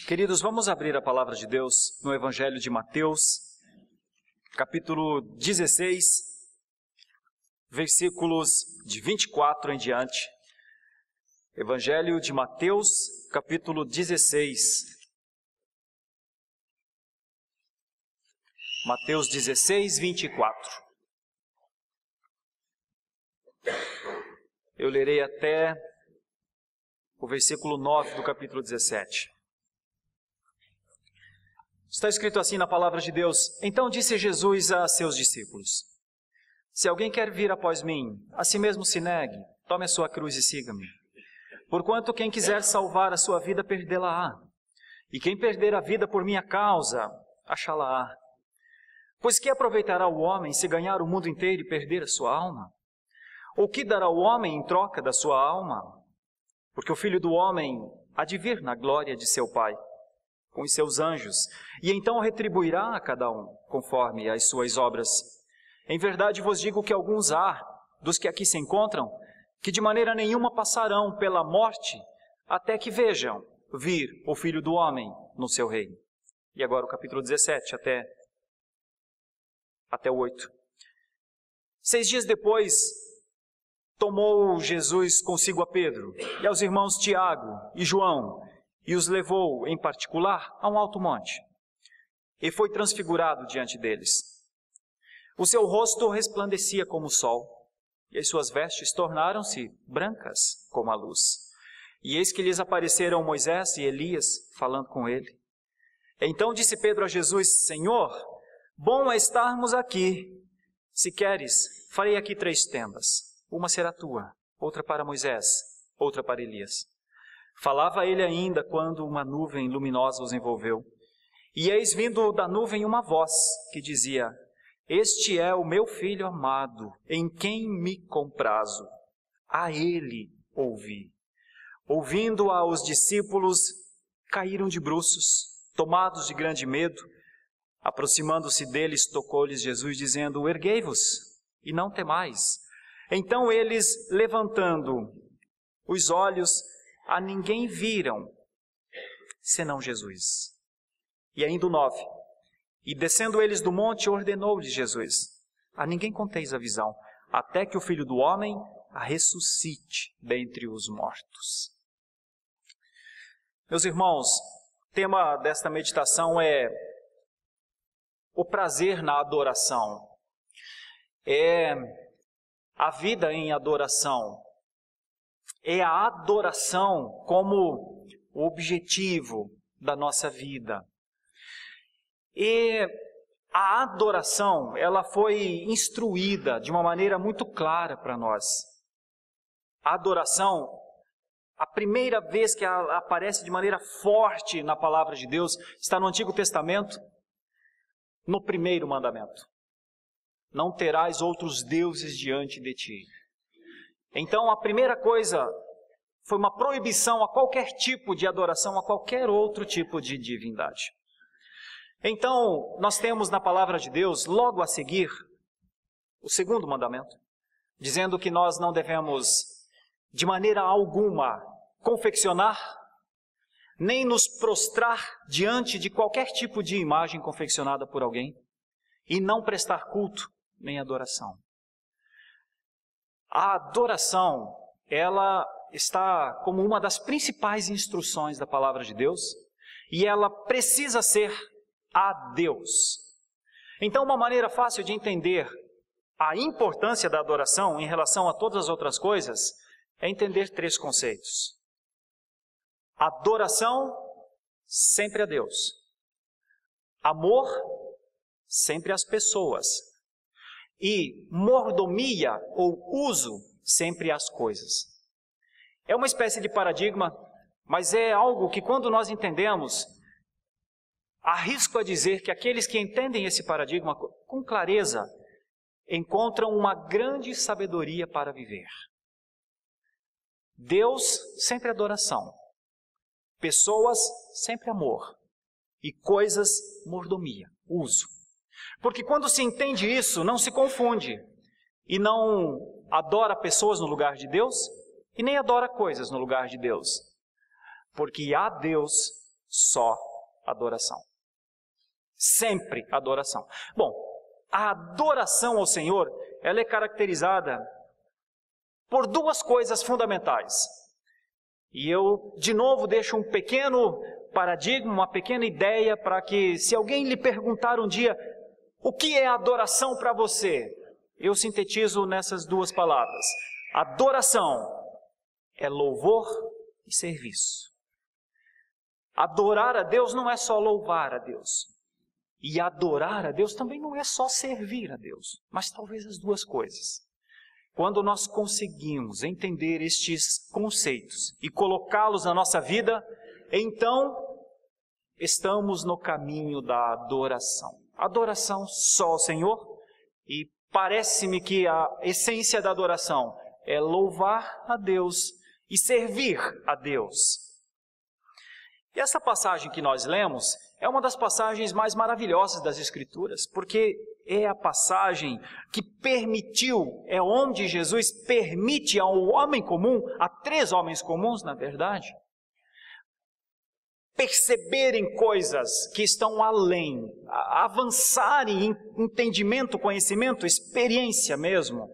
Queridos, vamos abrir a palavra de Deus no Evangelho de Mateus, capítulo 16, versículos de 24 em diante. Evangelho de Mateus, capítulo 16. Mateus 16, 24. Eu lerei até o versículo 9 do capítulo 17. Está escrito assim na palavra de Deus: Então disse Jesus a seus discípulos: Se alguém quer vir após mim, a si mesmo se negue, tome a sua cruz e siga-me. Porquanto quem quiser salvar a sua vida, perdê-la-á. E quem perder a vida por minha causa, achá-la-á. Pois que aproveitará o homem se ganhar o mundo inteiro e perder a sua alma? Ou que dará o homem em troca da sua alma? Porque o Filho do Homem há de vir na glória de seu Pai, com os seus anjos, e então retribuirá a cada um, conforme as suas obras. Em verdade vos digo que alguns há, dos que aqui se encontram, que de maneira nenhuma passarão pela morte, até que vejam vir o Filho do Homem no seu reino. E agora o capítulo 17, até o 8. 6 dias depois, tomou Jesus consigo a Pedro e aos irmãos Tiago e João, e os levou, em particular, a um alto monte. E foi transfigurado diante deles. O seu rosto resplandecia como o sol, e as suas vestes tornaram-se brancas como a luz. E eis que lhes apareceram Moisés e Elias, falando com ele. Então disse Pedro a Jesus: Senhor, bom é estarmos aqui. Se queres, farei aqui 3 tendas. Uma será tua, outra para Moisés, outra para Elias. Falava ele ainda quando uma nuvem luminosa os envolveu. E eis vindo da nuvem uma voz que dizia: Este é o meu filho amado, em quem me comprazo. A ele ouvi. Ouvindo-a, os discípulos caíram de bruços, tomados de grande medo. Aproximando-se deles, tocou-lhes Jesus, dizendo: Erguei-vos, e não temais. Então eles, levantando os olhos, a ninguém viram, senão Jesus. E ainda o 9. E descendo eles do monte, ordenou-lhes Jesus: A ninguém conteis a visão, até que o Filho do Homem a ressuscite dentre os mortos. Meus irmãos, o tema desta meditação é o prazer na adoração. É a vida em adoração. É a adoração como o objetivo da nossa vida. E a adoração, ela foi instruída de uma maneira muito clara para nós. A adoração, a primeira vez que ela aparece de maneira forte na palavra de Deus, está no Antigo Testamento, no primeiro mandamento: Não terás outros deuses diante de ti. Então, a primeira coisa foi uma proibição a qualquer tipo de adoração, a qualquer outro tipo de divindade. Então, nós temos na palavra de Deus, logo a seguir, o segundo mandamento, dizendo que nós não devemos, de maneira alguma, confeccionar, nem nos prostrar diante de qualquer tipo de imagem confeccionada por alguém, e não prestar culto nem adoração. A adoração, ela está como uma das principais instruções da palavra de Deus, e ela precisa ser a Deus. Então, uma maneira fácil de entender a importância da adoração em relação a todas as outras coisas é entender 3 conceitos. Adoração, sempre a Deus. Amor, sempre às pessoas. E mordomia, ou uso, sempre às coisas. É uma espécie de paradigma, mas é algo que, quando nós entendemos, arrisco a dizer que aqueles que entendem esse paradigma com clareza encontram uma grande sabedoria para viver. Deus, sempre adoração. Pessoas, sempre amor. E coisas, mordomia, uso. Porque quando se entende isso, não se confunde e não adora pessoas no lugar de Deus e nem adora coisas no lugar de Deus. Porque a Deus Só adoração. Sempre adoração. Bom, a adoração ao Senhor, ela é caracterizada por duas coisas fundamentais. E eu, de novo, deixo um pequeno paradigma, uma pequena ideia para que, se alguém lhe perguntar um dia, o que é adoração para você? Eu sintetizo nessas duas palavras. Adoração é louvor e serviço. Adorar a Deus não é só louvar a Deus. E adorar a Deus também não é só servir a Deus, mas talvez as duas coisas. Quando nós conseguimos entender estes conceitos e colocá-los na nossa vida, então estamos no caminho da adoração. Adoração só ao Senhor, e parece-me que a essência da adoração é louvar a Deus e servir a Deus. E essa passagem que nós lemos é uma das passagens mais maravilhosas das Escrituras, porque é a passagem que permitiu, é onde Jesus permite ao homem comum, a 3 homens comuns, na verdade, perceberem coisas que estão além, avançarem em entendimento, conhecimento, experiência mesmo,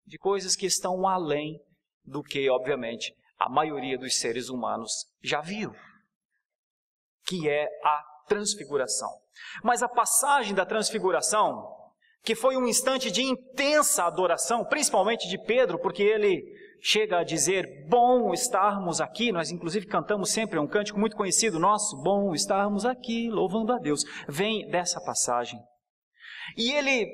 de coisas que estão além do que, obviamente, a maioria dos seres humanos já viu, que é a transfiguração. Mas a passagem da transfiguração, que foi um instante de intensa adoração, principalmente de Pedro, porque ele chega a dizer, bom estarmos aqui, nós inclusive cantamos sempre, é um cântico muito conhecido nosso, bom estarmos aqui, louvando a Deus, vem dessa passagem. E ele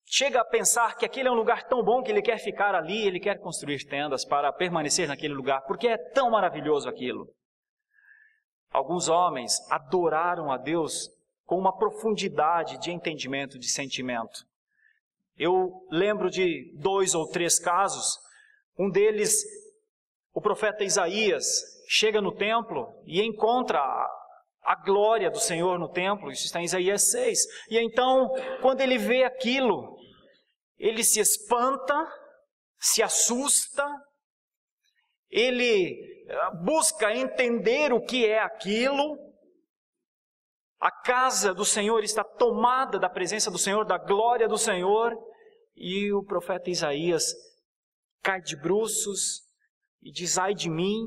chega a pensar que aquele é um lugar tão bom que ele quer ficar ali, ele quer construir tendas para permanecer naquele lugar, porque é tão maravilhoso aquilo. Alguns homens adoraram a Deus com uma profundidade de entendimento, de sentimento. Eu lembro de 2 ou 3 casos. Um deles, o profeta Isaías, chega no templo e encontra a glória do Senhor no templo. Isso está em Isaías 6. E então, quando ele vê aquilo, ele se espanta, se assusta, ele busca entender o que é aquilo. A casa do Senhor está tomada da presença do Senhor, da glória do Senhor, e o profeta Isaías cai de bruços e diz, ai de mim,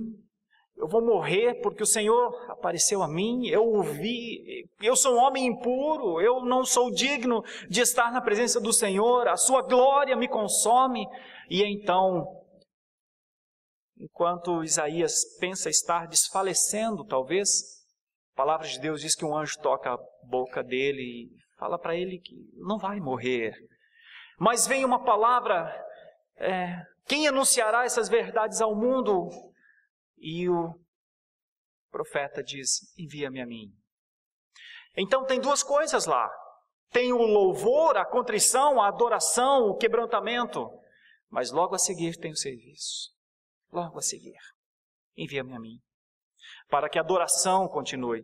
eu vou morrer porque o Senhor apareceu a mim, eu o vi, eu sou um homem impuro, eu não sou digno de estar na presença do Senhor, a sua glória me consome. E então, enquanto Isaías pensa estar desfalecendo, talvez, a palavra de Deus diz que um anjo toca a boca dele e fala para ele que não vai morrer. Mas vem uma palavra, quem anunciará essas verdades ao mundo? E o profeta diz, envia-me a mim. Então tem 2 coisas lá. Tem o louvor, a contrição, a adoração, o quebrantamento. Mas logo a seguir tem o serviço. Logo a seguir, envia-me a mim, para que a adoração continue.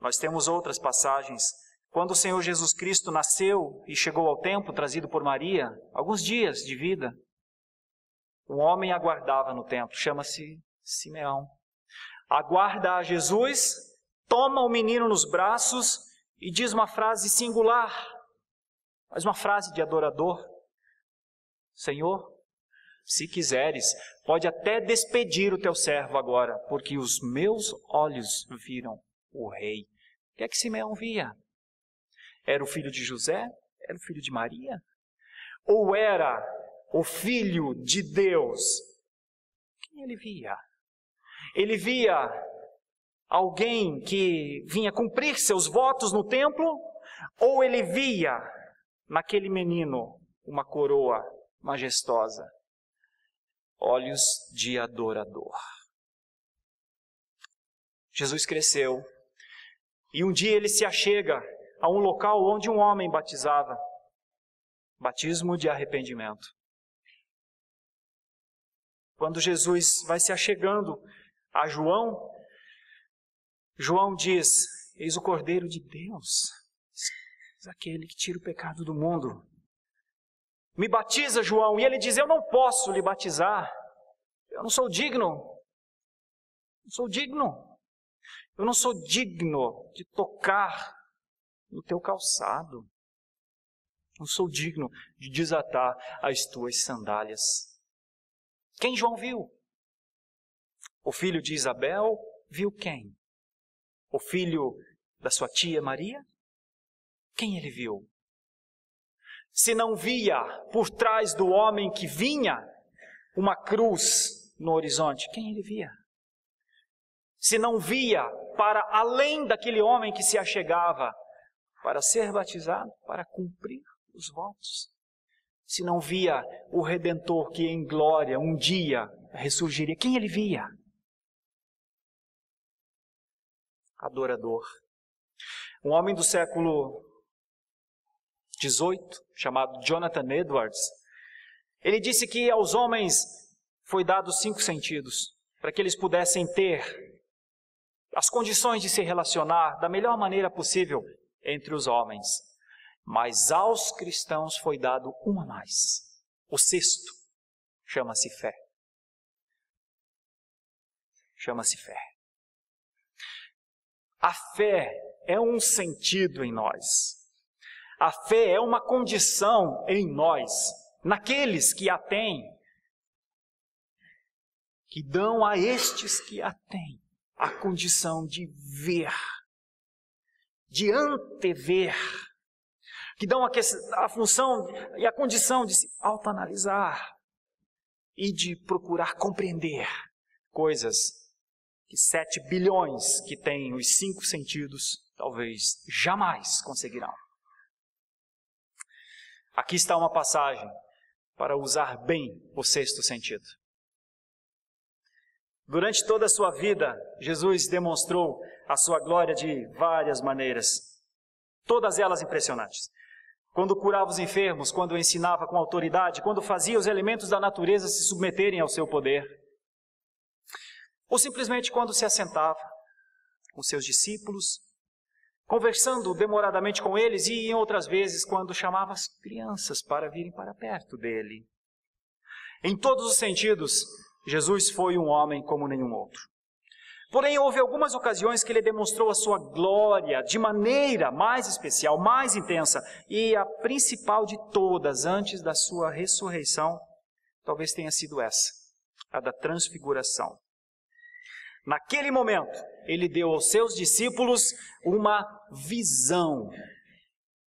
Nós temos outras passagens. Quando o Senhor Jesus Cristo nasceu e chegou ao templo, trazido por Maria, alguns dias de vida, um homem aguardava no templo, chama-se Simeão. Aguarda a Jesus, toma o menino nos braços e diz uma frase singular, mas uma frase de adorador. Senhor, se quiseres, pode até despedir o teu servo agora, porque os meus olhos viram o rei. O que é que Simeão via? Era o filho de José? Era o filho de Maria? Ou era o filho de Deus? Quem ele via? Ele via alguém que vinha cumprir seus votos no templo? Ou ele via naquele menino uma coroa majestosa? Olhos de adorador. Jesus cresceu e um dia ele se achega a um local onde um homem batizava. Batismo de arrependimento. Quando Jesus vai se achegando a João, João diz, eis o Cordeiro de Deus, eis aquele que tira o pecado do mundo. Me batiza, João. E ele diz, eu não posso lhe batizar. Eu não sou digno. Não sou digno. Eu não sou digno de tocar no teu calçado. Não sou digno de desatar as tuas sandálias. Quem João viu? O filho de Isabel viu quem? O filho da sua tia Maria? Quem ele viu? Se não via por trás do homem que vinha uma cruz no horizonte, quem ele via? Se não via para além daquele homem que se achegava para ser batizado, para cumprir os votos, se não via o Redentor que em glória um dia ressurgiria, quem ele via? Adorador. Um homem do século XVIII, chamado Jonathan Edwards, ele disse que aos homens foi dado 5 sentidos, para que eles pudessem ter as condições de se relacionar da melhor maneira possível entre os homens. Mas aos cristãos foi dado um a mais. O 6º chama-se fé. Chama-se fé. A fé é um sentido em nós. A fé é uma condição em nós, naqueles que a têm, que dão a estes que a têm a condição de ver, de antever, que dão a função e a condição de se autoanalisar e de procurar compreender coisas que 7 bilhões que têm os 5 sentidos talvez jamais conseguirão. Aqui está uma passagem para usar bem o 6º sentido. Durante toda a sua vida, Jesus demonstrou a sua glória de várias maneiras, todas elas impressionantes. Quando curava os enfermos, quando ensinava com autoridade, quando fazia os elementos da natureza se submeterem ao seu poder, ou simplesmente quando se assentava com seus discípulos, conversando demoradamente com eles, e em outras vezes quando chamava as crianças para virem para perto dele. Em todos os sentidos, Jesus foi um homem como nenhum outro. Porém, houve algumas ocasiões que ele demonstrou a sua glória de maneira mais especial, mais intensa, e a principal de todas, antes da sua ressurreição, talvez tenha sido essa, a da transfiguração. Naquele momento, ele deu aos seus discípulos uma visão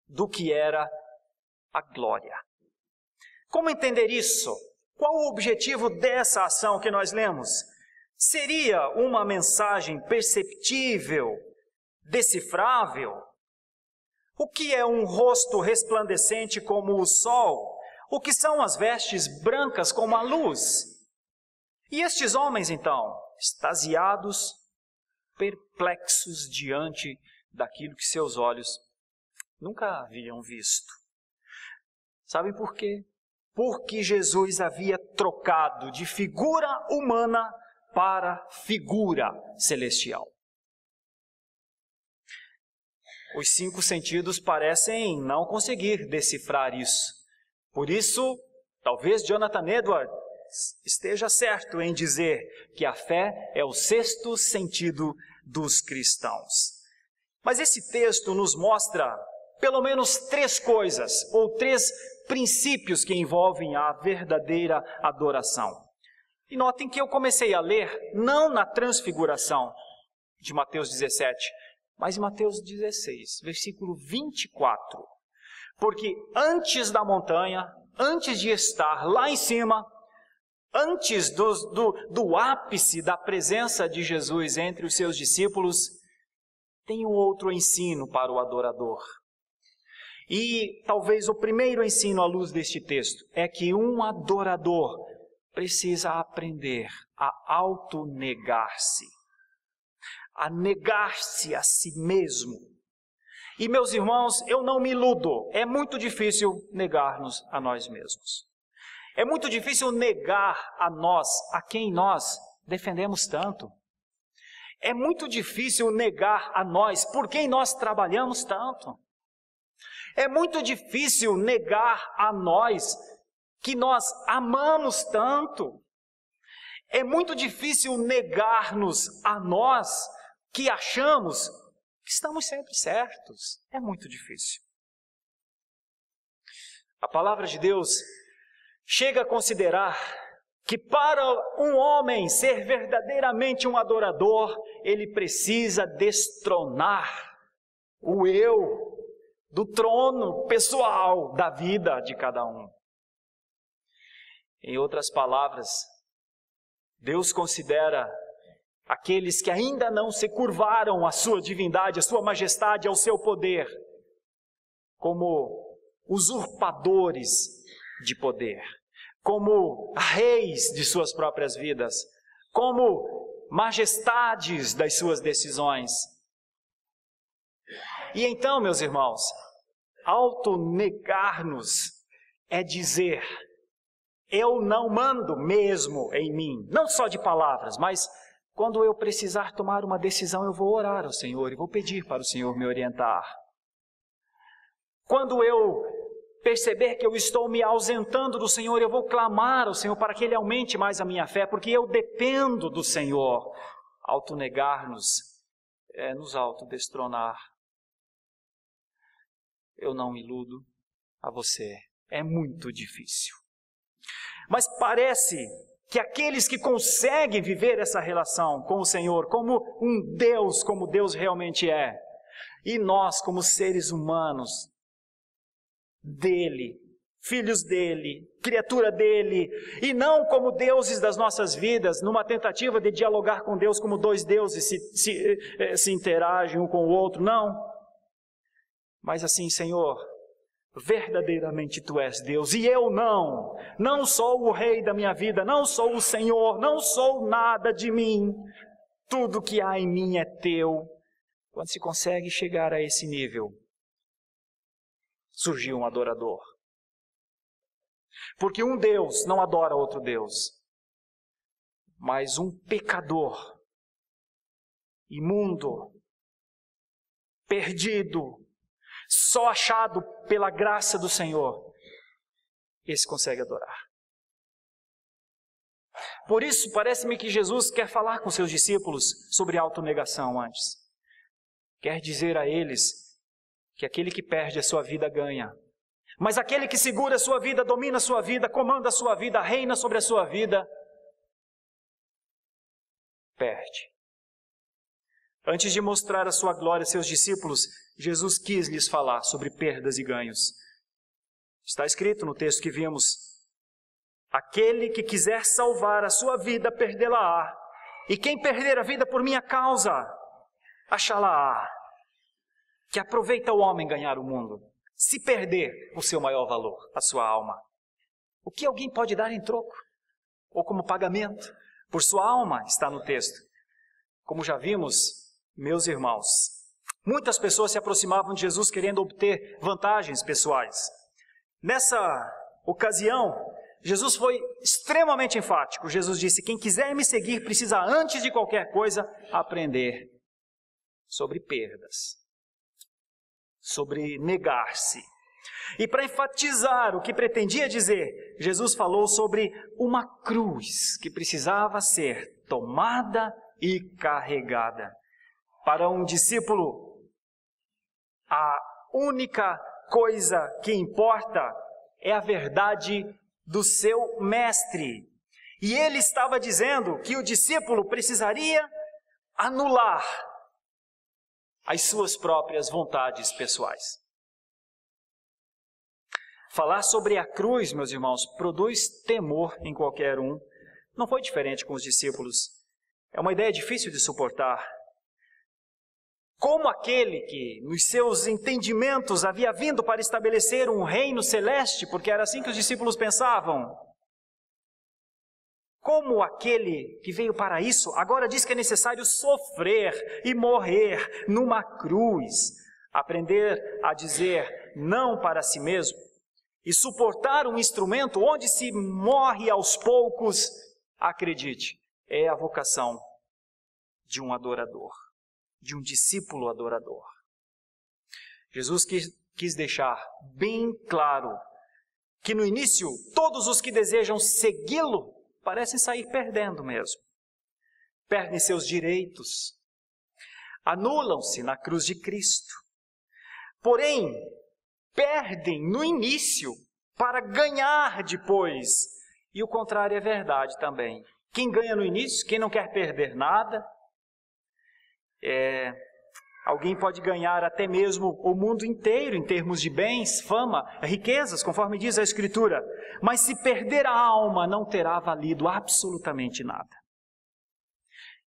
do que era a glória. Como entender isso? Qual o objetivo dessa ação que nós lemos? Seria uma mensagem perceptível, decifrável? O que é um rosto resplandecente como o sol? O que são as vestes brancas como a luz? E estes homens, então, extasiados, perplexos diante daquilo que seus olhos nunca haviam visto. Sabem por quê? Porque Jesus havia trocado de figura humana para figura celestial. Os 5 sentidos parecem não conseguir decifrar isso. Por isso, talvez Jonathan Edwards esteja certo em dizer que a fé é o 6º sentido dos cristãos. Mas esse texto nos mostra pelo menos 3 coisas, ou 3 princípios que envolvem a verdadeira adoração. E notem que eu comecei a ler não na transfiguração de Mateus 17, mas em Mateus 16, versículo 24. Porque antes da montanha, antes de estar lá em cima, antes do ápice da presença de Jesus entre os seus discípulos, tem um outro ensino para o adorador. E talvez o primeiro ensino à luz deste texto é que um adorador precisa aprender a autonegar-se, a negar-se a si mesmo. E meus irmãos, eu não me iludo, é muito difícil negar-nos a nós mesmos. É muito difícil negar a nós, a quem nós defendemos tanto. É muito difícil negar a nós por quem nós trabalhamos tanto. É muito difícil negar a nós que nós amamos tanto. É muito difícil negar-nos a nós que achamos que estamos sempre certos. É muito difícil. A palavra de Deus chega a considerar que para um homem ser verdadeiramente um adorador, ele precisa destronar o eu do trono pessoal da vida de cada um. Em outras palavras, Deus considera aqueles que ainda não se curvaram à sua divindade, à sua majestade, ao seu poder, como usurpadores de poder, como reis de suas próprias vidas, como majestades das suas decisões. E então, meus irmãos, autonegar-nos é dizer: eu não mando mesmo em mim, não só de palavras, mas quando eu precisar tomar uma decisão, eu vou orar ao Senhor e vou pedir para o Senhor me orientar. Quando eu perceber que eu estou me ausentando do Senhor, eu vou clamar ao Senhor para que Ele aumente mais a minha fé, porque eu dependo do Senhor. Autonegar-nos é nos autodestronar. Eu não iludo a você, é muito difícil. Mas parece que aqueles que conseguem viver essa relação com o Senhor como um Deus, como Deus realmente é, e nós como seres humanos dele, filhos dele, criatura dele, e não como deuses das nossas vidas, numa tentativa de dialogar com Deus como dois deuses se interagem um com o outro, não. Mas assim, Senhor, verdadeiramente Tu és Deus, e eu não sou o rei da minha vida, não sou o Senhor, não sou nada de mim, tudo que há em mim é Teu. Quando se consegue chegar a esse nível, surgiu um adorador. Porque um Deus não adora outro Deus, mas um pecador, imundo, perdido, só achado pela graça do Senhor, esse consegue adorar. Por isso, parece-me que Jesus quer falar com seus discípulos sobre autonegação antes. Quer dizer a eles que aquele que perde a sua vida ganha. Mas aquele que segura a sua vida, domina a sua vida, comanda a sua vida, reina sobre a sua vida, perde. Antes de mostrar a sua glória a seus discípulos, Jesus quis lhes falar sobre perdas e ganhos. Está escrito no texto que vimos: aquele que quiser salvar a sua vida, perdê-la-á. E quem perder a vida por minha causa, achá-la-á. Que aproveita o homem ganhar o mundo, se perder o seu maior valor, a sua alma. O que alguém pode dar em troco? Ou como pagamento por sua alma, está no texto. Como já vimos, meus irmãos, muitas pessoas se aproximavam de Jesus querendo obter vantagens pessoais. Nessa ocasião, Jesus foi extremamente enfático. Jesus disse: quem quiser me seguir precisa, antes de qualquer coisa, aprender sobre perdas, sobre negar-se. E para enfatizar o que pretendia dizer, Jesus falou sobre uma cruz que precisava ser tomada e carregada. Para um discípulo, a única coisa que importa é a verdade do seu mestre. E ele estava dizendo que o discípulo precisaria anular as suas próprias vontades pessoais. Falar sobre a cruz, meus irmãos, produz temor em qualquer um. Não foi diferente com os discípulos. É uma ideia difícil de suportar. Como aquele que, nos seus entendimentos, havia vindo para estabelecer um reino celeste, porque era assim que os discípulos pensavam. Como aquele que veio para isso, agora diz que é necessário sofrer e morrer numa cruz, aprender a dizer não para si mesmo e suportar um instrumento onde se morre aos poucos, acredite, é a vocação de um adorador, de um discípulo adorador. Jesus quis deixar bem claro que no início todos os que desejam segui-lo parecem sair perdendo mesmo. Perdem seus direitos, anulam-se na cruz de Cristo. Porém, perdem no início para ganhar depois. E o contrário é verdade também. Quem ganha no início, quem não quer perder nada, alguém pode ganhar até mesmo o mundo inteiro em termos de bens, fama, riquezas, conforme diz a Escritura. Mas se perder a alma, não terá valido absolutamente nada.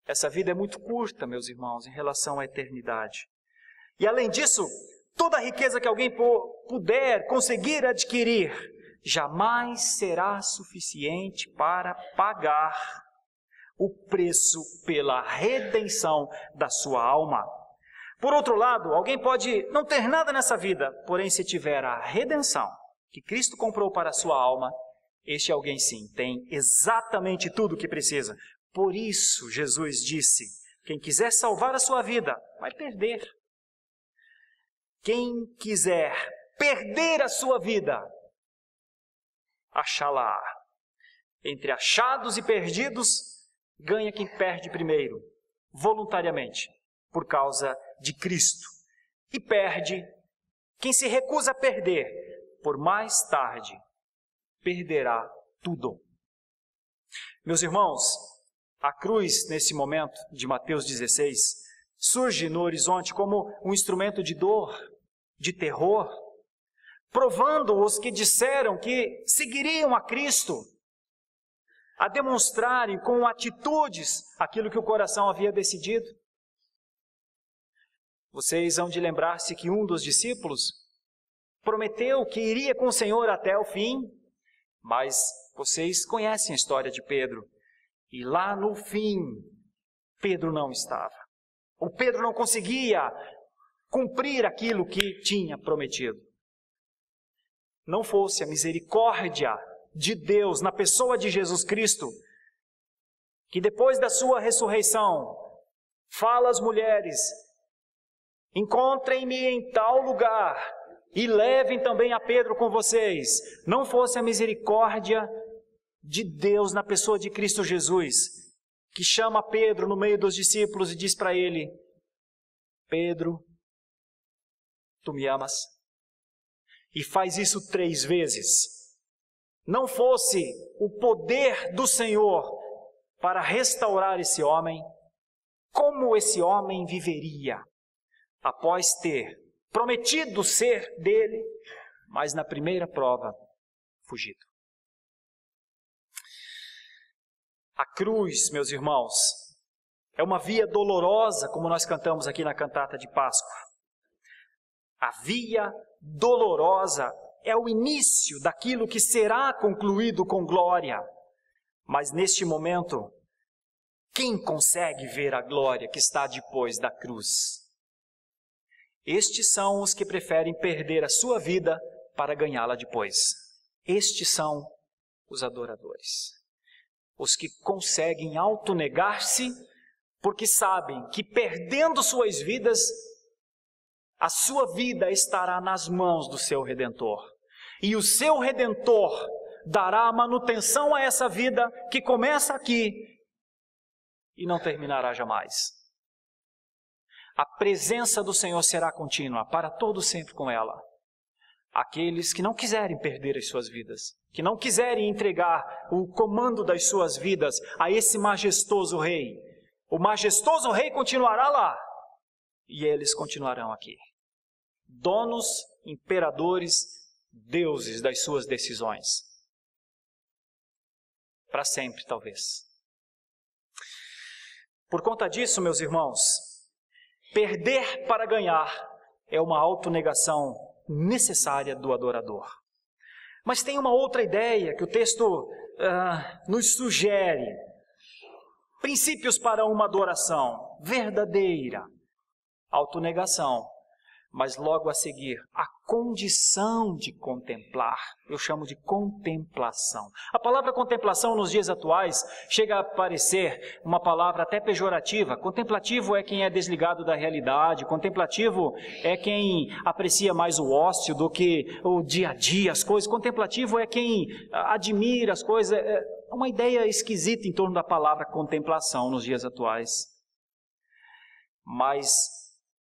Essa vida é muito curta, meus irmãos, em relação à eternidade. E além disso, toda a riqueza que alguém puder conseguir adquirir, jamais será suficiente para pagar o preço pela redenção da sua alma. Por outro lado, alguém pode não ter nada nessa vida, porém se tiver a redenção que Cristo comprou para a sua alma, este alguém sim tem exatamente tudo o que precisa. Por isso Jesus disse, quem quiser salvar a sua vida, vai perder. Quem quiser perder a sua vida, achá-la. Entre achados e perdidos, ganha quem perde primeiro, voluntariamente, por causa de Cristo. E perde quem se recusa a perder, por mais tarde, perderá tudo. Meus irmãos, a cruz, nesse momento de Mateus 16, surge no horizonte como um instrumento de dor, de terror, provando os que disseram que seguiriam a Cristo, a demonstrarem com atitudes aquilo que o coração havia decidido. Vocês hão de lembrar-se que um dos discípulos prometeu que iria com o Senhor até o fim, mas vocês conhecem a história de Pedro. E lá no fim, Pedro não estava. O Pedro não conseguia cumprir aquilo que tinha prometido. Não fosse a misericórdia de Deus na pessoa de Jesus Cristo, que depois da sua ressurreição, fala às mulheres, encontrem-me em tal lugar e levem também a Pedro com vocês. Não fosse a misericórdia de Deus na pessoa de Cristo Jesus, que chama Pedro no meio dos discípulos e diz para ele, Pedro, tu me amas? E faz isso 3 vezes. Não fosse o poder do Senhor para restaurar esse homem, como esse homem viveria após ter prometido ser dele, mas na primeira prova, fugido? A cruz, meus irmãos, é uma via dolorosa, como nós cantamos aqui na cantata de Páscoa. A via dolorosa é o início daquilo que será concluído com glória. Mas neste momento, quem consegue ver a glória que está depois da cruz? Estes são os que preferem perder a sua vida para ganhá-la depois. Estes são os adoradores. Os que conseguem autonegar-se porque sabem que perdendo suas vidas, a sua vida estará nas mãos do seu Redentor. E o seu Redentor dará manutenção a essa vida que começa aqui e não terminará jamais. A presença do Senhor será contínua para todo sempre com ela. Aqueles que não quiserem perder as suas vidas, que não quiserem entregar o comando das suas vidas a esse majestoso Rei, o majestoso Rei continuará lá e eles continuarão aqui. Donos, imperadores, deuses das suas decisões. Para sempre, talvez. Por conta disso, meus irmãos, perder para ganhar é uma autonegação necessária do adorador. Mas tem uma outra ideia que o texto nos sugere. Princípios para uma adoração verdadeira. Autonegação. Mas logo a seguir, a condição de contemplar. Eu chamo de contemplação. A palavra contemplação nos dias atuais chega a parecer uma palavra até pejorativa. Contemplativo é quem é desligado da realidade. Contemplativo é quem aprecia mais o ócio do que o dia a dia, as coisas. Contemplativo é quem admira as coisas. É uma ideia esquisita em torno da palavra contemplação nos dias atuais. Mas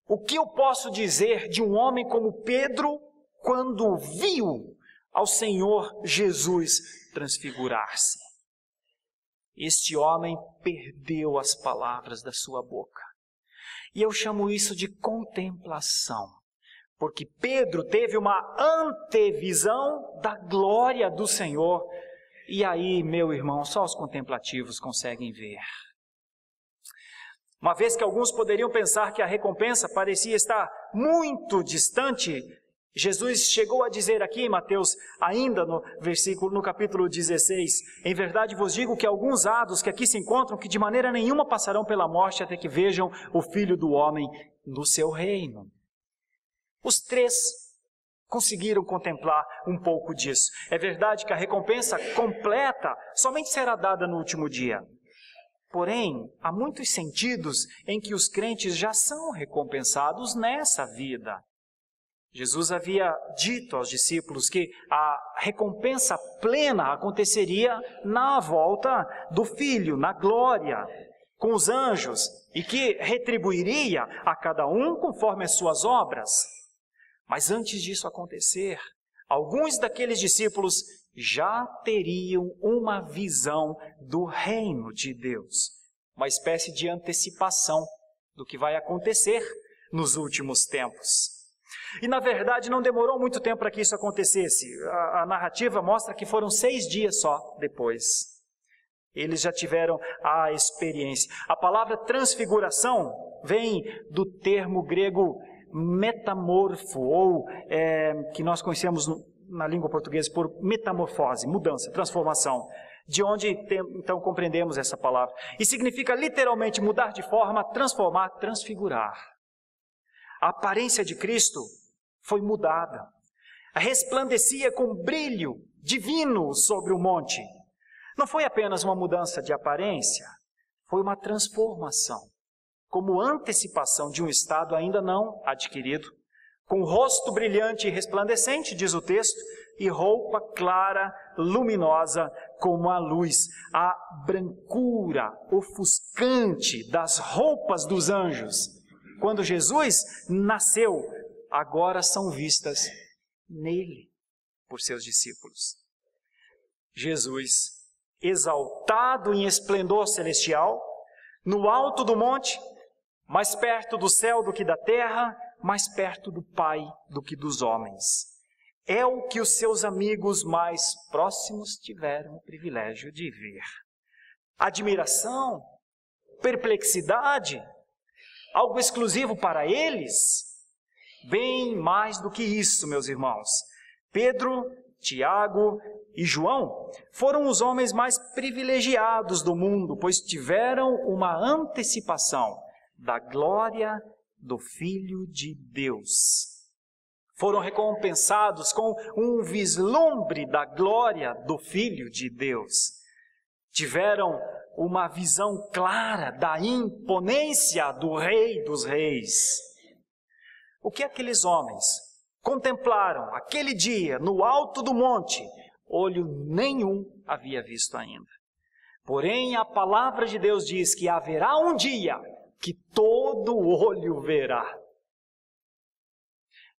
o que eu posso dizer de um homem como Pedro quando viu ao Senhor Jesus transfigurar-se? Este homem perdeu as palavras da sua boca. E eu chamo isso de contemplação, porque Pedro teve uma antevisão da glória do Senhor. E aí, meu irmão, só os contemplativos conseguem ver. Uma vez que alguns poderiam pensar que a recompensa parecia estar muito distante, Jesus chegou a dizer aqui em Mateus, ainda no capítulo 16, em verdade vos digo que alguns hados que aqui se encontram, que de maneira nenhuma passarão pela morte até que vejam o Filho do Homem no seu reino. Os três conseguiram contemplar um pouco disso. É verdade que a recompensa completa somente será dada no último dia. Porém, há muitos sentidos em que os crentes já são recompensados nessa vida. Jesus havia dito aos discípulos que a recompensa plena aconteceria na volta do Filho, na glória, com os anjos, e que retribuiria a cada um conforme as suas obras. Mas antes disso acontecer, alguns daqueles discípulos já teriam uma visão do reino de Deus, uma espécie de antecipação do que vai acontecer nos últimos tempos. E na verdade não demorou muito tempo para que isso acontecesse. A narrativa mostra que foram 6 dias só depois. Eles já tiveram a experiência. A palavra transfiguração vem do termo grego metamorfo, ou que nós conhecemos na língua portuguesa por metamorfose, mudança, transformação, de onde então compreendemos essa palavra. E significa literalmente mudar de forma, transformar, transfigurar. A aparência de Cristo foi mudada. Resplandecia com brilho divino sobre o monte. Não foi apenas uma mudança de aparência, foi uma transformação, como antecipação de um estado ainda não adquirido, com rosto brilhante e resplandecente, diz o texto, e roupa clara, luminosa como a luz. A brancura ofuscante das roupas dos anjos, quando Jesus nasceu, agora são vistas nele por seus discípulos. Jesus, exaltado em esplendor celestial, no alto do monte, mais perto do céu do que da terra, mais perto do Pai do que dos homens. É o que os seus amigos mais próximos tiveram o privilégio de ver. Admiração, perplexidade, algo exclusivo para eles? Bem mais do que isso, meus irmãos. Pedro, Tiago e João foram os homens mais privilegiados do mundo, pois tiveram uma antecipação da glória do Filho de Deus. Foram recompensados com um vislumbre da glória do Filho de Deus. Tiveram uma visão clara da imponência do Rei dos Reis. O que aqueles homens contemplaram aquele dia no alto do monte, olho nenhum havia visto ainda. Porém, a palavra de Deus diz que haverá um dia que todo olho verá.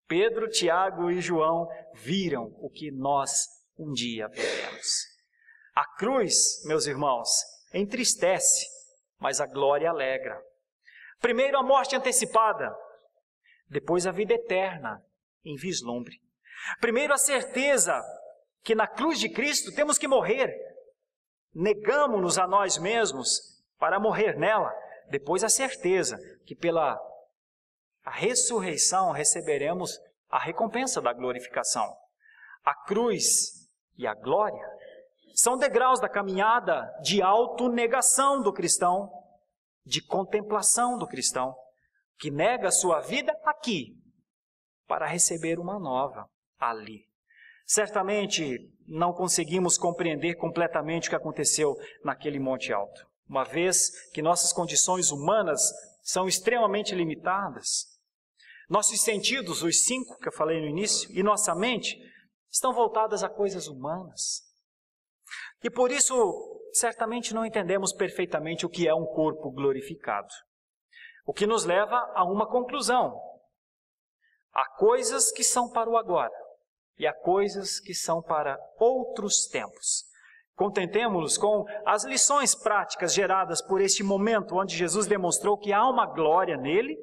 Pedro, Tiago e João viram o que nós um dia veremos. A cruz, meus irmãos, entristece, mas a glória alegra. Primeiro a morte antecipada, depois a vida eterna em vislumbre. Primeiro a certeza que na cruz de Cristo temos que morrer. Negamos-nos a nós mesmos para morrer nela. Depois a certeza que pela ressurreição receberemos a recompensa da glorificação. A cruz e a glória são degraus da caminhada de autonegação do cristão, de contemplação do cristão, que nega a sua vida aqui, para receber uma nova ali. Certamente não conseguimos compreender completamente o que aconteceu naquele monte alto, uma vez que nossas condições humanas são extremamente limitadas. Nossos sentidos, os 5 que eu falei no início, e nossa mente, estão voltadas a coisas humanas. E por isso, certamente não entendemos perfeitamente o que é um corpo glorificado. O que nos leva a uma conclusão. Há coisas que são para o agora e há coisas que são para outros tempos. Contentemo-nos com as lições práticas geradas por este momento onde Jesus demonstrou que há uma glória nele,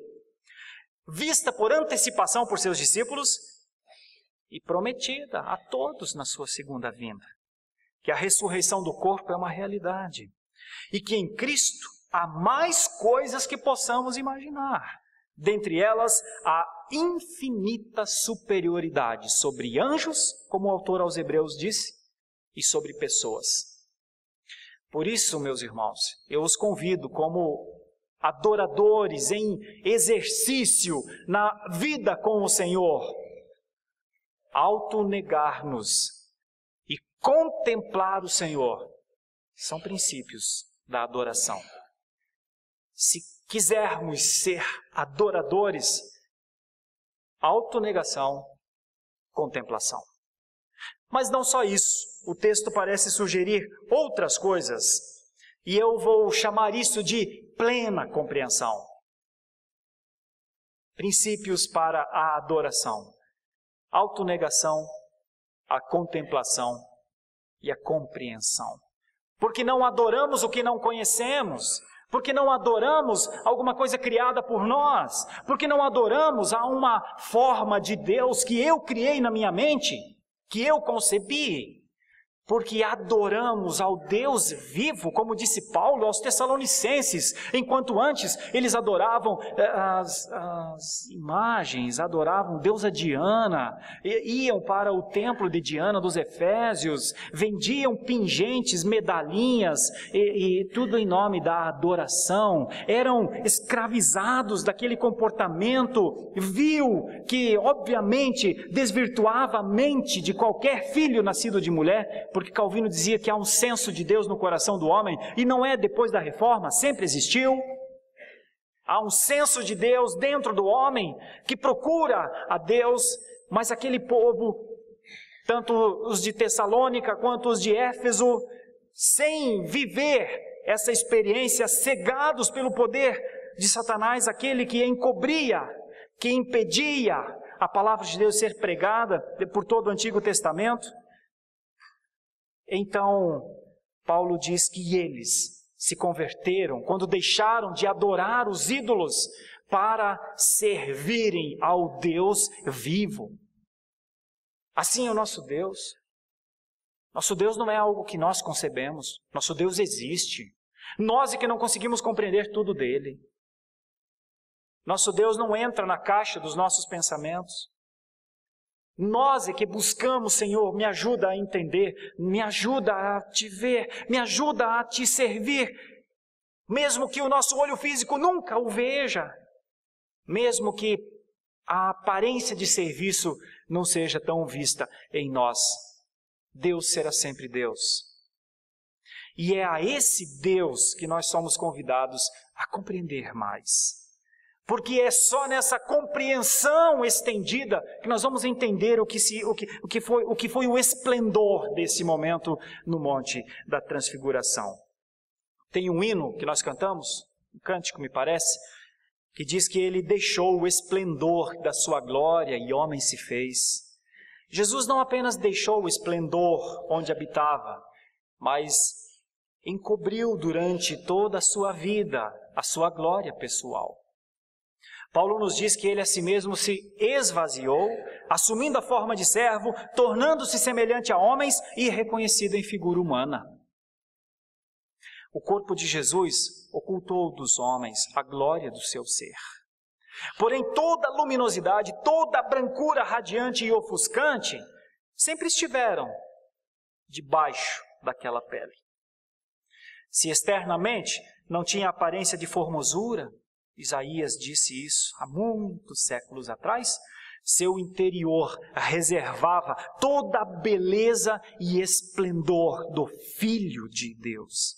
vista por antecipação por seus discípulos e prometida a todos na sua segunda vinda. Que a ressurreição do corpo é uma realidade e que em Cristo há mais coisas que possamos imaginar. Dentre elas, a infinita superioridade sobre anjos, como o autor aos Hebreus disse, e sobre pessoas. Por isso, meus irmãos, eu os convido como adoradores em exercício na vida com o Senhor, autonegar-nos e contemplar o Senhor. São princípios da adoração. Se quisermos ser adoradores, autonegação, contemplação. Mas não só isso, o texto parece sugerir outras coisas, e eu vou chamar isso de plena compreensão. Princípios para a adoração: autonegação, a contemplação e a compreensão. Porque não adoramos o que não conhecemos, porque não adoramos alguma coisa criada por nós, porque não adoramos a uma forma de Deus que eu criei na minha mente, que eu concebi, porque adoramos ao Deus vivo, como disse Paulo aos Tessalonicenses, enquanto antes eles adoravam as imagens, adoravam deusa Diana, iam para o templo de Diana dos Efésios, vendiam pingentes, medalhinhas, e tudo em nome da adoração, eram escravizados daquele comportamento vil, que obviamente desvirtuava a mente de qualquer filho nascido de mulher, porque Calvino dizia que há um senso de Deus no coração do homem, e não é depois da reforma, sempre existiu. Há um senso de Deus dentro do homem, que procura a Deus, mas aquele povo, tanto os de Tessalônica quanto os de Éfeso, sem viver essa experiência, cegados pelo poder de Satanás, aquele que encobria, que impedia a palavra de Deus ser pregada por todo o Antigo Testamento. Então, Paulo diz que eles se converteram quando deixaram de adorar os ídolos para servirem ao Deus vivo. Assim é o nosso Deus. Nosso Deus não é algo que nós concebemos. Nosso Deus existe. Nós é que não conseguimos compreender tudo dele. Nosso Deus não entra na caixa dos nossos pensamentos. Nós é que buscamos, Senhor, me ajuda a entender, me ajuda a te ver, me ajuda a te servir, mesmo que o nosso olho físico nunca o veja, mesmo que a aparência de serviço não seja tão vista em nós. Deus será sempre Deus. E é a esse Deus que nós somos convidados a compreender mais. Porque é só nessa compreensão estendida que nós vamos entender o que foi o esplendor desse momento no Monte da Transfiguração. Tem um hino que nós cantamos, um cântico me parece, que diz que ele deixou o esplendor da sua glória e homem se fez. Jesus não apenas deixou o esplendor onde habitava, mas encobriu durante toda a sua vida a sua glória pessoal. Paulo nos diz que ele a si mesmo se esvaziou, assumindo a forma de servo, tornando-se semelhante a homens e reconhecido em figura humana. O corpo de Jesus ocultou dos homens a glória do seu ser. Porém, toda a luminosidade, toda a brancura radiante e ofuscante sempre estiveram debaixo daquela pele. Se externamente não tinha aparência de formosura, Isaías disse isso há muitos séculos atrás, seu interior reservava toda a beleza e esplendor do Filho de Deus.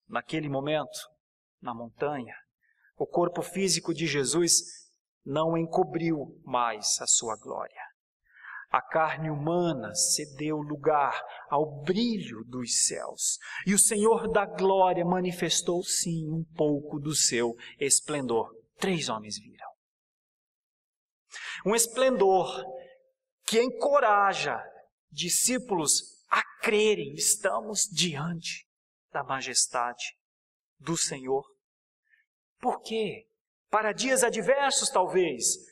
Naquele momento, na montanha, o corpo físico de Jesus não encobriu mais a sua glória. A carne humana cedeu lugar ao brilho dos céus. E o Senhor da glória manifestou, sim, um pouco do seu esplendor. 3 homens viram. Um esplendor que encoraja discípulos a crerem. Estamos diante da majestade do Senhor. Por quê? Para dias adversos, talvez.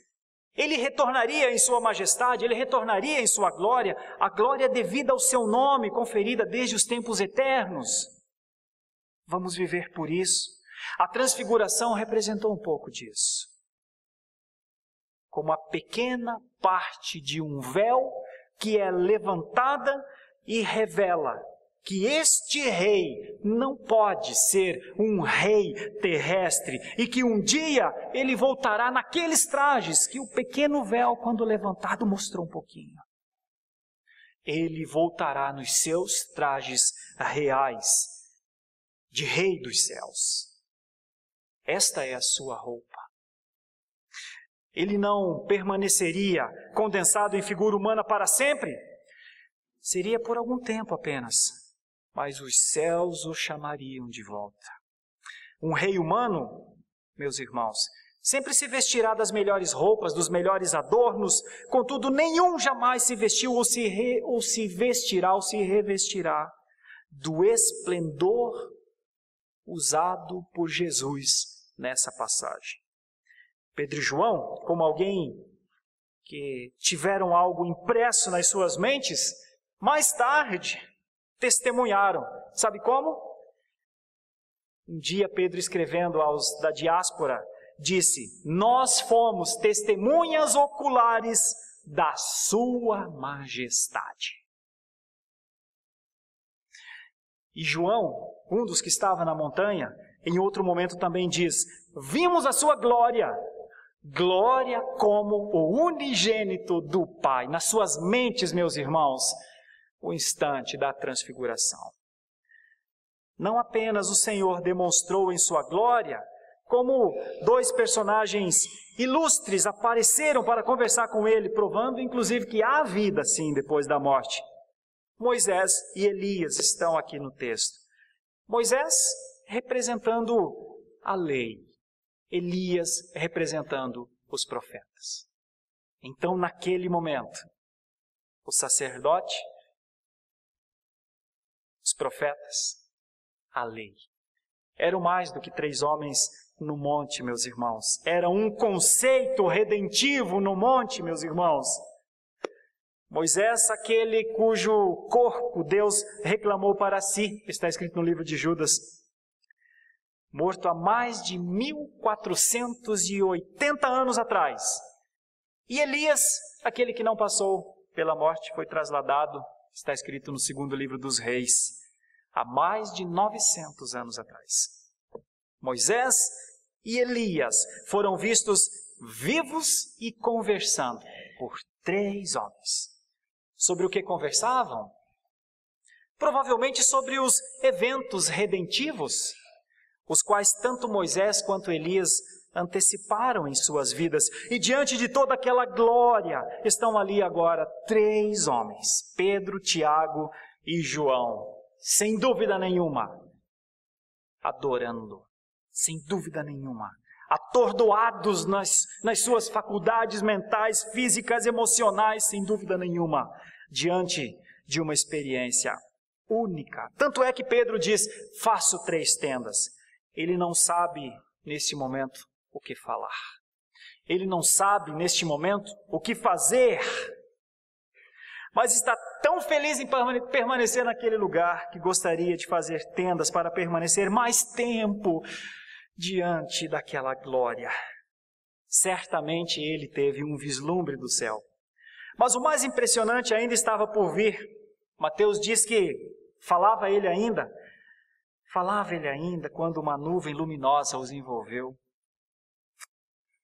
Ele retornaria em sua majestade, ele retornaria em sua glória, a glória devida ao seu nome, conferida desde os tempos eternos. Vamos viver por isso. A transfiguração representou um pouco disso. Como a pequena parte de um véu que é levantada e revela que este rei não pode ser um rei terrestre e que um dia ele voltará naqueles trajes que o pequeno véu, quando levantado, mostrou um pouquinho. Ele voltará nos seus trajes reais de rei dos céus. Esta é a sua roupa. Ele não permaneceria condensado em figura humana para sempre. Seria por algum tempo apenas. Mas os céus o chamariam de volta. Um rei humano, meus irmãos, sempre se vestirá das melhores roupas, dos melhores adornos, contudo nenhum jamais se vestiu ou se vestirá ou se revestirá do esplendor usado por Jesus nessa passagem. Pedro e João, como alguém que tiveram algo impresso nas suas mentes, mais tarde testemunharam. Sabe como? Um dia Pedro, escrevendo aos da diáspora, disse: nós fomos testemunhas oculares da sua majestade. E João, um dos que estava na montanha, em outro momento também diz: vimos a sua glória, glória como o unigênito do Pai. Nas suas mentes, meus irmãos, o instante da transfiguração. Não apenas o Senhor demonstrou em sua glória, como 2 personagens ilustres apareceram para conversar com ele, provando inclusive que há vida sim depois da morte. Moisés e Elias estão aqui no texto. Moisés representando a lei, Elias representando os profetas. Então, naquele momento, o sacerdote, os profetas, a lei. Eram mais do que 3 homens no monte, meus irmãos. Era um conceito redentivo no monte, meus irmãos. Moisés, aquele cujo corpo Deus reclamou para si, está escrito no livro de Judas, morto há mais de 1480 anos atrás. E Elias, aquele que não passou pela morte, foi trasladado, está escrito no 2º livro dos Reis, há mais de 900 anos atrás. Moisés e Elias foram vistos vivos e conversando por 3 homens. Sobre o que conversavam? Provavelmente sobre os eventos redentivos, os quais tanto Moisés quanto Elias anteciparam em suas vidas. E diante de toda aquela glória, estão ali agora 3 homens, Pedro, Tiago e João, sem dúvida nenhuma, adorando, sem dúvida nenhuma, atordoados nas suas faculdades mentais, físicas, emocionais, sem dúvida nenhuma, diante de uma experiência única. Tanto é que Pedro diz: faço 3 tendas. Ele não sabe, nesse momento, o que falar. Ele não sabe, neste momento, o que fazer. Mas está tão feliz em permanecer naquele lugar que gostaria de fazer tendas para permanecer mais tempo diante daquela glória. Certamente ele teve um vislumbre do céu. Mas o mais impressionante ainda estava por vir. Mateus diz que falava ele ainda quando uma nuvem luminosa os envolveu.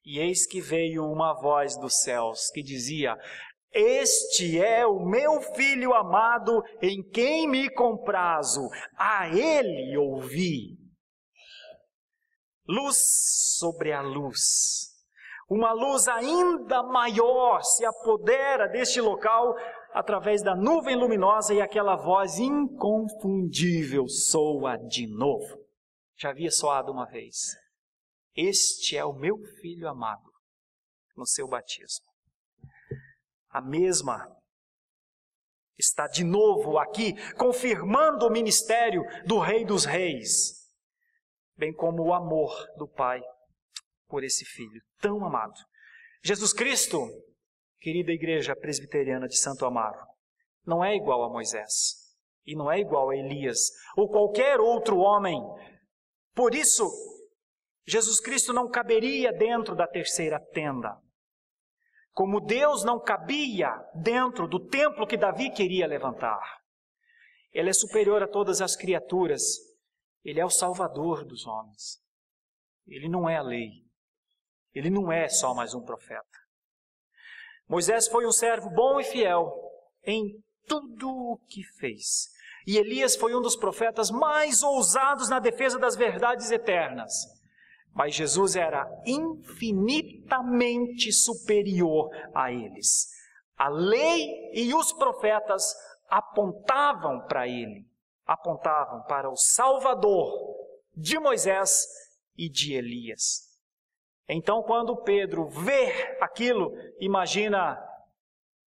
E eis que veio uma voz dos céus que dizia: este é o meu filho amado, em quem me comprazo, a ele ouvi. Luz sobre a luz. Uma luz ainda maior se apodera deste local através da nuvem luminosa e aquela voz inconfundível soa de novo. Já havia soado uma vez. Este é o meu filho amado, no seu batismo. A mesma está de novo aqui, confirmando o ministério do Rei dos Reis, bem como o amor do Pai por esse filho tão amado. Jesus Cristo, querida Igreja Presbiteriana de Santo Amaro, não é igual a Moisés, e não é igual a Elias, ou qualquer outro homem. Por isso, Jesus Cristo não caberia dentro da terceira tenda. Como Deus não cabia dentro do templo que Davi queria levantar. Ele é superior a todas as criaturas. Ele é o Salvador dos homens. Ele não é a lei. Ele não é só mais um profeta. Moisés foi um servo bom e fiel em tudo o que fez. E Elias foi um dos profetas mais ousados na defesa das verdades eternas. Mas Jesus era infinitamente superior a eles. A lei e os profetas apontavam para ele, apontavam para o Salvador de Moisés e de Elias. Então, quando Pedro vê aquilo, imagina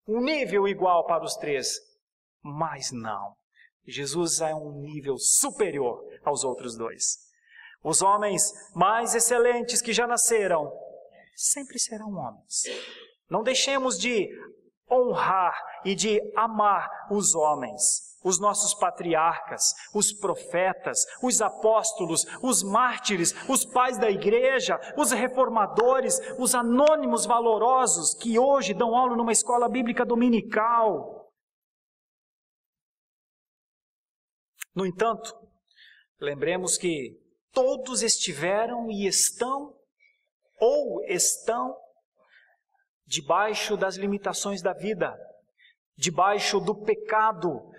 um nível igual para os três. Mas não. Jesus é um nível superior aos outros dois. Os homens mais excelentes que já nasceram, sempre serão homens. Não deixemos de honrar e de amar os homens, os nossos patriarcas, os profetas, os apóstolos, os mártires, os pais da igreja, os reformadores, os anônimos valorosos que hoje dão aula numa escola bíblica dominical. No entanto, lembremos que todos estiveram e estão, ou estão, debaixo das limitações da vida, debaixo do pecado,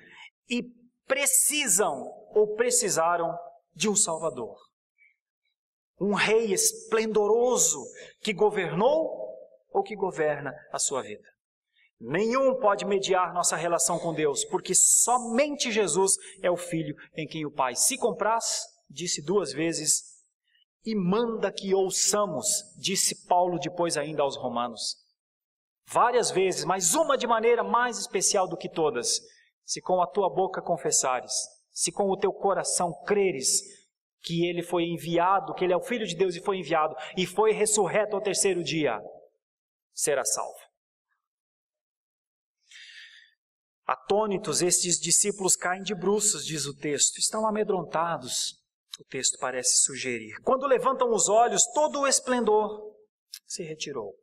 e precisam ou precisaram de um Salvador. Um rei esplendoroso que governou ou que governa a sua vida. Nenhum pode mediar nossa relação com Deus, porque somente Jesus é o Filho em quem o Pai se compraz, disse 2 vezes, e manda que ouçamos, disse Paulo depois ainda aos Romanos. Várias vezes, mas uma de maneira mais especial do que todas. Se com a tua boca confessares, se com o teu coração creres que Ele foi enviado, que Ele é o Filho de Deus e foi enviado, e foi ressurreto ao 3º dia, será salvo. Atônitos, estes discípulos caem de bruços, diz o texto, estão amedrontados, o texto parece sugerir. Quando levantam os olhos, todo o esplendor se retirou.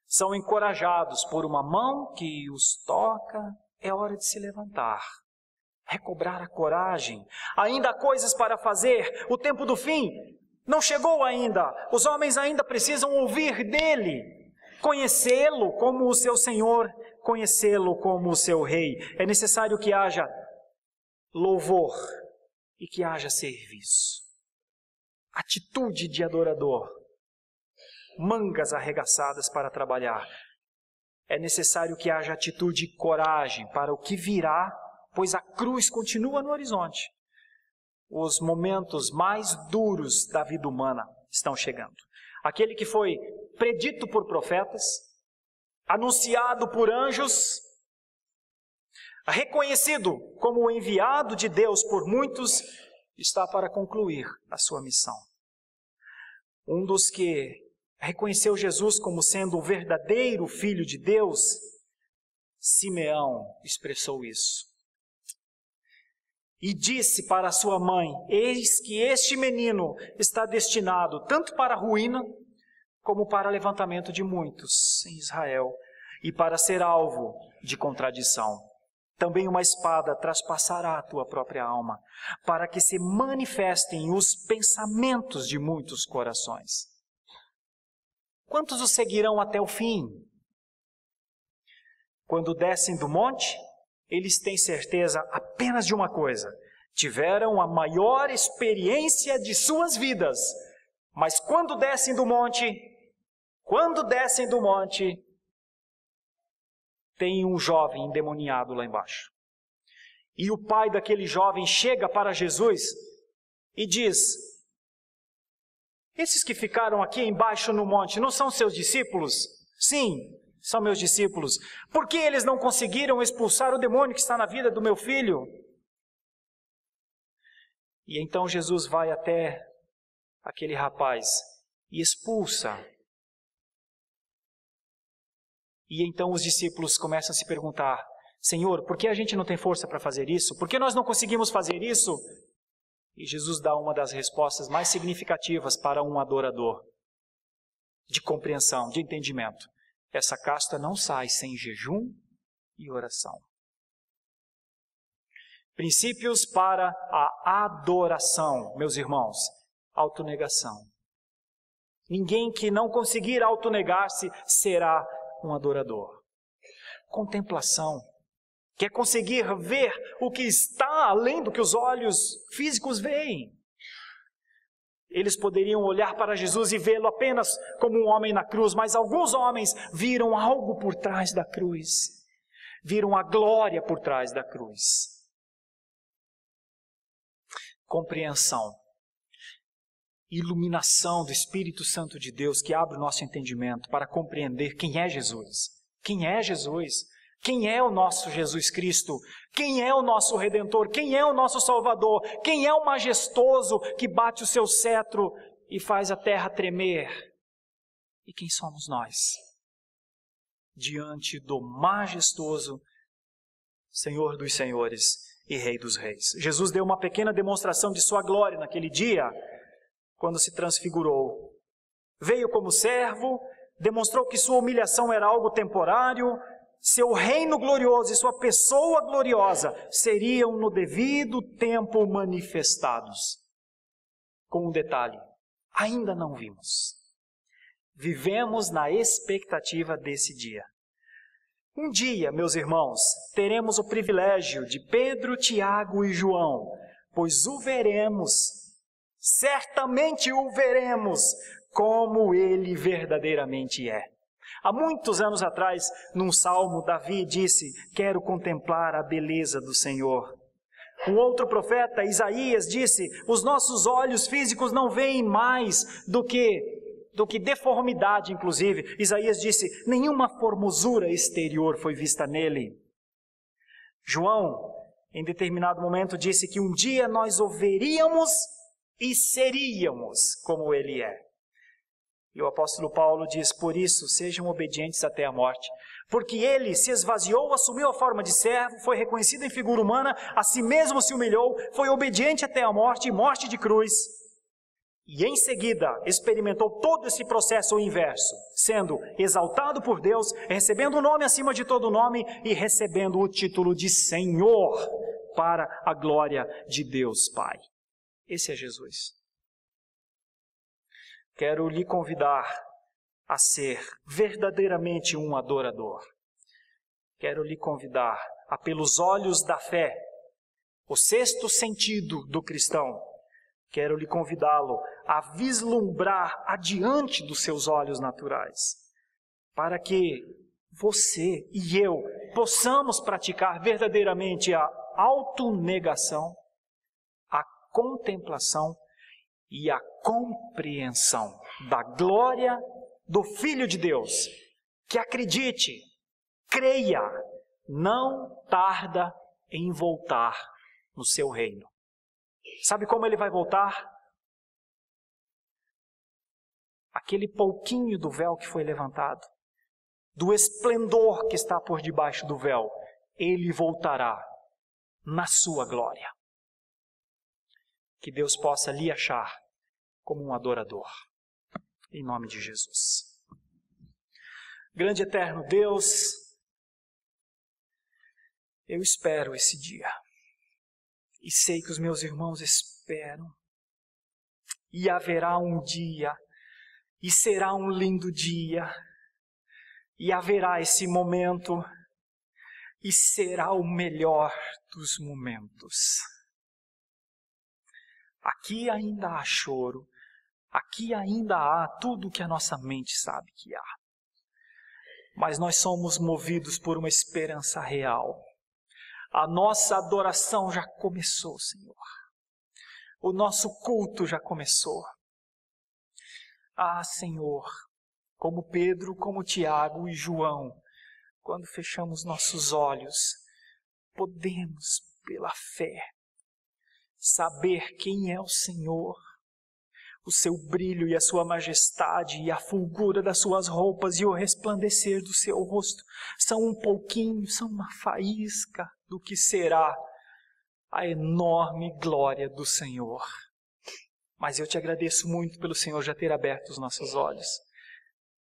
São encorajados por uma mão que os toca, é hora de se levantar, recobrar a coragem. Ainda há coisas para fazer, o tempo do fim não chegou ainda. Os homens ainda precisam ouvir dele, conhecê-lo como o seu Senhor, conhecê-lo como o seu Rei. É necessário que haja louvor e que haja serviço, atitude de adorador, mangas arregaçadas para trabalhar. É necessário que haja atitude e coragem para o que virá, pois a cruz continua no horizonte. Os momentos mais duros da vida humana estão chegando. Aquele que foi predito por profetas, anunciado por anjos, reconhecido como o enviado de Deus por muitos, está para concluir a sua missão. Um dos que reconheceu Jesus como sendo o verdadeiro Filho de Deus, Simeão, expressou isso. E disse para sua mãe, eis que este menino está destinado tanto para a ruína, como para levantamento de muitos em Israel, e para ser alvo de contradição. Também uma espada traspassará a tua própria alma, para que se manifestem os pensamentos de muitos corações. Quantos o seguirão até o fim? Quando descem do monte, eles têm certeza apenas de uma coisa: tiveram a maior experiência de suas vidas. Mas quando descem do monte, Quando descem do monte, tem um jovem endemoniado lá embaixo. E o pai daquele jovem chega para Jesus e diz: esses que ficaram aqui embaixo no monte não são seus discípulos? Sim, são meus discípulos. Por que eles não conseguiram expulsar o demônio que está na vida do meu filho? E então Jesus vai até aquele rapaz e expulsa. E então os discípulos começam a se perguntar: Senhor, por que a gente não tem força para fazer isso? Por que nós não conseguimos fazer isso? E Jesus dá uma das respostas mais significativas para um adorador, de compreensão, de entendimento. Essa casta não sai sem jejum e oração. Princípios para a adoração, meus irmãos. Autonegação. Ninguém que não conseguir autonegar-se será um adorador. Contemplação. Quer conseguir ver o que está além do que os olhos físicos veem. Eles poderiam olhar para Jesus e vê-lo apenas como um homem na cruz, mas alguns homens viram algo por trás da cruz. Viram a glória por trás da cruz. Compreensão. Iluminação do Espírito Santo de Deus que abre o nosso entendimento para compreender quem é Jesus. Quem é Jesus? Quem é o nosso Jesus Cristo? Quem é o nosso Redentor? Quem é o nosso Salvador? Quem é o majestoso que bate o seu cetro e faz a terra tremer? E quem somos nós? Diante do majestoso Senhor dos Senhores e Rei dos Reis. Jesus deu uma pequena demonstração de sua glória naquele dia, quando se transfigurou. Veio como servo, demonstrou que sua humilhação era algo temporário, seu reino glorioso e sua pessoa gloriosa seriam no devido tempo manifestados. Com um detalhe, ainda não vimos. Vivemos na expectativa desse dia. Um dia, meus irmãos, teremos o privilégio de Pedro, Tiago e João, pois o veremos, certamente o veremos, como ele verdadeiramente é. Há muitos anos atrás, num salmo, Davi disse: quero contemplar a beleza do Senhor. Um outro profeta, Isaías, disse: os nossos olhos físicos não veem mais do que deformidade, inclusive. Isaías disse: nenhuma formosura exterior foi vista nele. João, em determinado momento, disse que um dia nós o veríamos e seríamos como ele é. E o apóstolo Paulo diz: por isso, sejam obedientes até a morte. Porque ele se esvaziou, assumiu a forma de servo, foi reconhecido em figura humana, a si mesmo se humilhou, foi obediente até a morte e morte de cruz. E em seguida experimentou todo esse processo inverso, sendo exaltado por Deus, recebendo o nome acima de todo nome e recebendo o título de Senhor para a glória de Deus Pai. Esse é Jesus. Quero lhe convidar a ser verdadeiramente um adorador. Quero lhe convidar a, pelos olhos da fé, o sexto sentido do cristão, quero lhe convidá-lo a vislumbrar adiante dos seus olhos naturais, para que você e eu possamos praticar verdadeiramente a autonegação, a contemplação e a compreensão da glória do Filho de Deus, que acredite, creia, não tarda em voltar no seu reino. Sabe como ele vai voltar? Aquele pouquinho do véu que foi levantado, do esplendor que está por debaixo do véu, ele voltará na sua glória. Que Deus possa lhe achar como um adorador, em nome de Jesus. Grande e eterno Deus, eu espero esse dia, e sei que os meus irmãos esperam, e haverá um dia, e será um lindo dia, e haverá esse momento, e será o melhor dos momentos. Aqui ainda há choro, Aqui ainda há tudo o que a nossa mente sabe que há. Mas nós somos movidos por uma esperança real. A nossa adoração já começou, Senhor. O nosso culto já começou. Ah, Senhor, como Pedro, como Tiago e João, quando fechamos nossos olhos, podemos, pela fé, saber quem é o Senhor, o seu brilho e a sua majestade e a fulgura das suas roupas e o resplandecer do seu rosto são um pouquinho, são uma faísca do que será a enorme glória do Senhor. Mas eu te agradeço muito pelo Senhor já ter aberto os nossos olhos,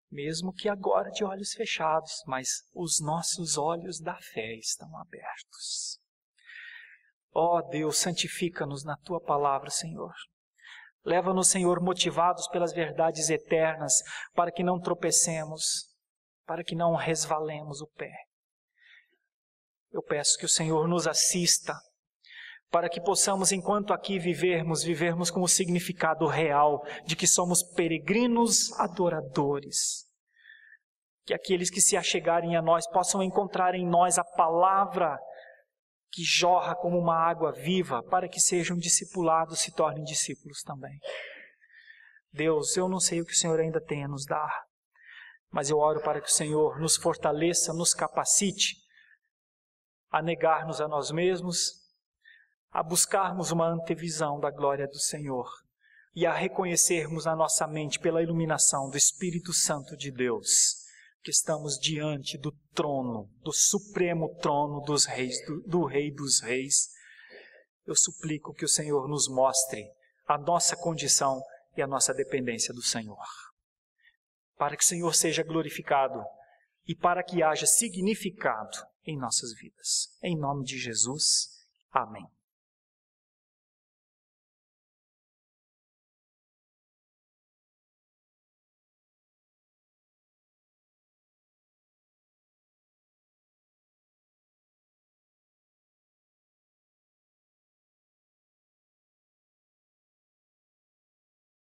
mesmo que agora de olhos fechados, mas os nossos olhos da fé estão abertos. Ó Deus, santifica-nos na Tua palavra, Senhor. Leva-nos, Senhor, motivados pelas verdades eternas, para que não tropecemos, para que não resvalemos o pé. Eu peço que o Senhor nos assista, para que possamos, enquanto aqui vivermos com o significado real de que somos peregrinos adoradores. Que aqueles que se achegarem a nós possam encontrar em nós a palavra que jorra como uma água viva, para que sejam discipulados, se tornem discípulos também. Deus, eu não sei o que o Senhor ainda tem a nos dar, mas eu oro para que o Senhor nos fortaleça, nos capacite a negar-nos a nós mesmos, a buscarmos uma antevisão da glória do Senhor e a reconhecermos na nossa mente, pela iluminação do Espírito Santo de Deus, que estamos diante do trono, do supremo trono dos reis, do Rei dos Reis. Eu suplico que o Senhor nos mostre a nossa condição e a nossa dependência do Senhor, para que o Senhor seja glorificado e para que haja significado em nossas vidas. Em nome de Jesus, amém.